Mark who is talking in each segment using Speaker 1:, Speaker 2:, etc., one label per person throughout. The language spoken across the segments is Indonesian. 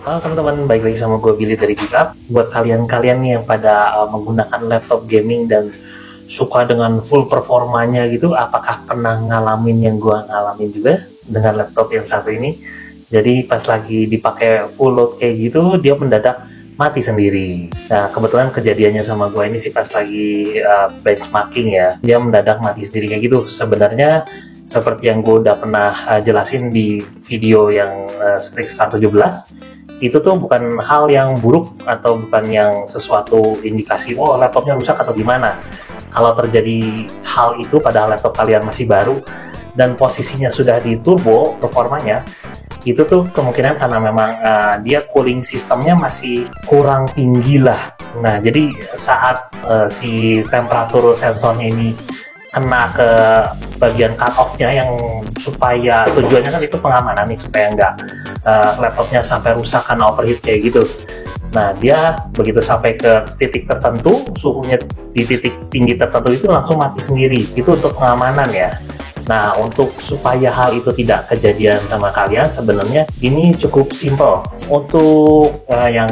Speaker 1: Halo teman-teman, balik lagi sama gue Billy dari Geek. Buat kalian-kalian nih yang pada menggunakan laptop gaming dan suka dengan full performanya gitu, apakah pernah ngalamin yang gue ngalamin juga dengan laptop yang satu ini? Jadi pas lagi dipakai full load kayak gitu, dia mendadak mati sendiri. Nah, kebetulan kejadiannya sama gue ini sih pas lagi benchmarking ya, dia mendadak mati sendiri kayak gitu. Sebenarnya seperti yang gue udah pernah jelasin di video yang Strix K17, itu tuh bukan hal yang buruk atau bukan yang sesuatu indikasi oh laptopnya rusak atau gimana. Kalau terjadi hal itu pada laptop kalian masih baru dan posisinya sudah di turbo performanya, itu tuh kemungkinan karena memang dia cooling sistemnya masih kurang tinggi lah. Nah, jadi saat si temperatur sensornya ini kena ke bagian cut off-nya yang supaya tujuannya kan itu pengamanan nih supaya nggak laptopnya sampai rusak karena overheat kayak gitu. Nah, dia begitu sampai ke titik tertentu, suhunya di titik tinggi tertentu itu langsung mati sendiri. Itu untuk pengamanan ya. Nah, untuk supaya hal itu tidak kejadian sama kalian, sebenarnya ini cukup simple. Untuk yang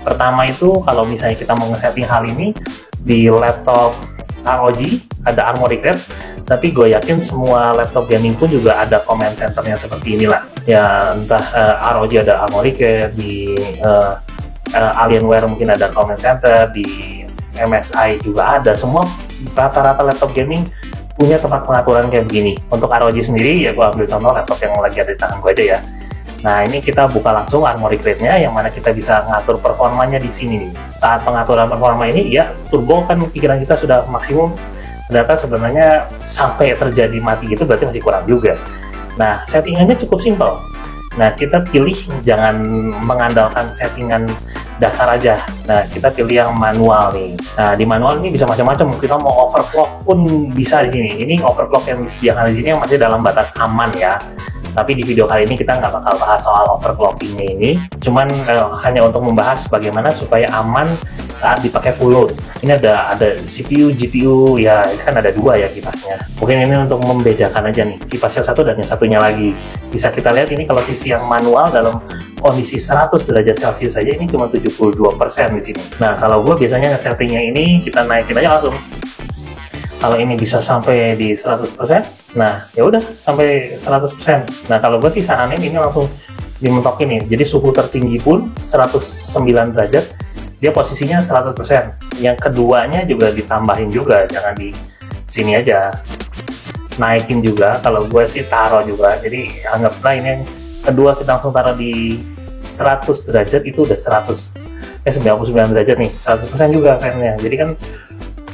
Speaker 1: pertama itu, kalau misalnya kita mau nge-setting hal ini di laptop ROG, ada Armoury Crate, tapi gue yakin semua laptop gaming pun juga ada command centernya seperti inilah. Ya, entah ROG ada Armoury Crate, di Alienware mungkin ada command center, di MSI juga ada. Semua rata-rata laptop gaming punya tempat pengaturan kayak begini. Untuk ROG sendiri, ya gue ambil contoh laptop yang lagi ada di tangan gue aja ya. Nah, ini kita buka langsung Armoury Crate-nya, yang mana kita bisa ngatur performanya di sini nih. Saat pengaturan performa ini, ya turbo kan pikiran kita sudah maksimum, ternyata sebenarnya sampai terjadi mati gitu berarti masih kurang juga. Nah, settingannya cukup simpel. Nah, kita pilih jangan mengandalkan settingan dasar aja. Nah, kita pilih yang manual nih. Nah, di manual ini bisa macam-macam. Kita mau overclock pun bisa di sini. Ini overclock yang disediakan di sini yang masih dalam batas aman ya. Tapi di video kali ini kita nggak bakal bahas soal overclockingnya ini. Cuman hanya untuk membahas bagaimana supaya aman saat dipakai full load. Ini ada CPU, GPU, ya kan ada dua ya kipasnya. Mungkin ini untuk membedakan aja nih kipas yang satu dan yang satunya lagi. Bisa kita lihat ini kalau sisi yang manual dalam kondisi 100 derajat Celcius saja ini cuma 72% di sini. Nah, kalau gue biasanya nge-settingnya ini kita naikin aja langsung. Kalau ini bisa sampai di 100%, nah ya udah sampai 100%. Nah, kalau gue sih saranin ini langsung dimentok ini. Jadi suhu tertinggi pun 109 derajat, dia posisinya 100%. Yang keduanya juga ditambahin juga, jangan di sini aja. Naikin juga, kalau gue sih taruh juga. Jadi anggaplah ini yang kedua kita langsung taruh di 100 derajat, itu udah 99 derajat nih, 100% juga kayaknya. Jadi kan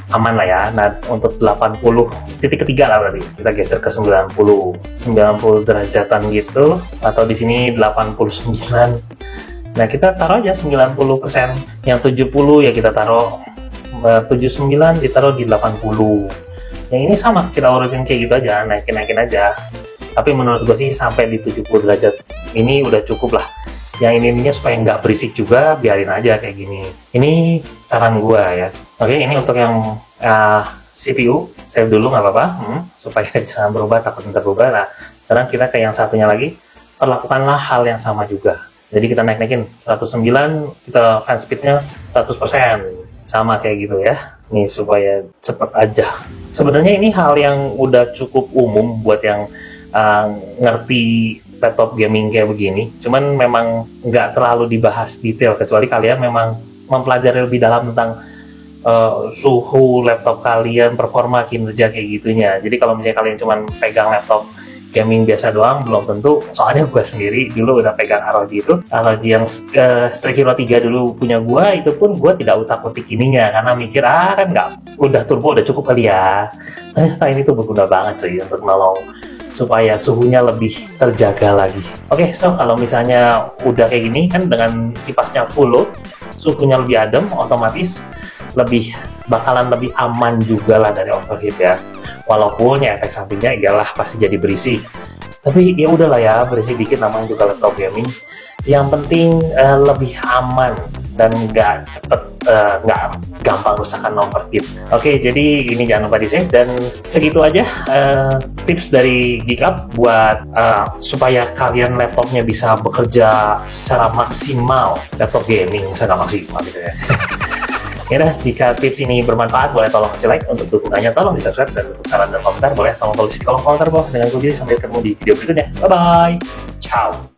Speaker 1: aman lah ya. Nah, untuk 80 titik ketiga lah berarti kita geser ke 90 derajatan gitu, atau di sini 89. Nah, kita taruh aja 90%. Yang 70 ya kita taruh 79, ditaruh di 80. Yang ini sama, kita urutin kayak gitu aja, naikin aja. Tapi menurut gue sih sampai di 70 derajat ini udah cukup lah. Yang ininya supaya nggak berisik juga, biarin aja kayak gini. Ini saran gue ya. Oke, ini untuk yang CPU, save dulu nggak apa-apa, supaya jangan berubah, takut ntar berubah. Nah, sekarang kita ke yang satunya lagi, perlakukanlah hal yang sama juga. Jadi kita naikin 109, kita fan speednya 100%, sama kayak gitu ya. Nih supaya cepet aja. Sebenarnya ini hal yang udah cukup umum buat yang ngerti laptop gaming kayak begini, cuman memang nggak terlalu dibahas detail kecuali kalian memang mempelajari lebih dalam tentang suhu laptop kalian, performa, kinerja kayak gitunya. Jadi kalau misalnya kalian cuman pegang laptop gaming biasa doang, belum tentu. Soalnya gue sendiri dulu udah pegang ROG yang Strix Hero 3 dulu punya gue, itu pun gue tidak utak-utik ininya karena mikir kan nggak, udah turbo udah cukup kali ya. Ternyata ini tuh berguna banget cuy untuk nolong supaya suhunya lebih terjaga lagi. Oke, so kalau misalnya udah kayak gini kan dengan kipasnya full load, suhunya lebih adem, otomatis bakalan lebih aman juga lah dari overheat ya. Walaupun ya efek sampingnya iyalah pasti jadi berisik. Tapi ya udahlah ya, berisik dikit namanya juga laptop gaming. Yang penting lebih aman dan nggak cepet, nggak gampang rusakan overheat. Oke, jadi ini jangan lupa di save, dan segitu aja tips dari GeekUp buat supaya kalian laptopnya bisa bekerja secara maksimal, laptop gaming bisa nggak maksimal gitu ya. Ya udah, jika tips ini bermanfaat boleh tolong kasih like, untuk dukungannya tolong di subscribe, dan untuk saran dan komentar boleh tolong tulis di kolom komentar bawah. Dengan gue Billy, sampai ketemu di video berikutnya. Bye bye, ciao.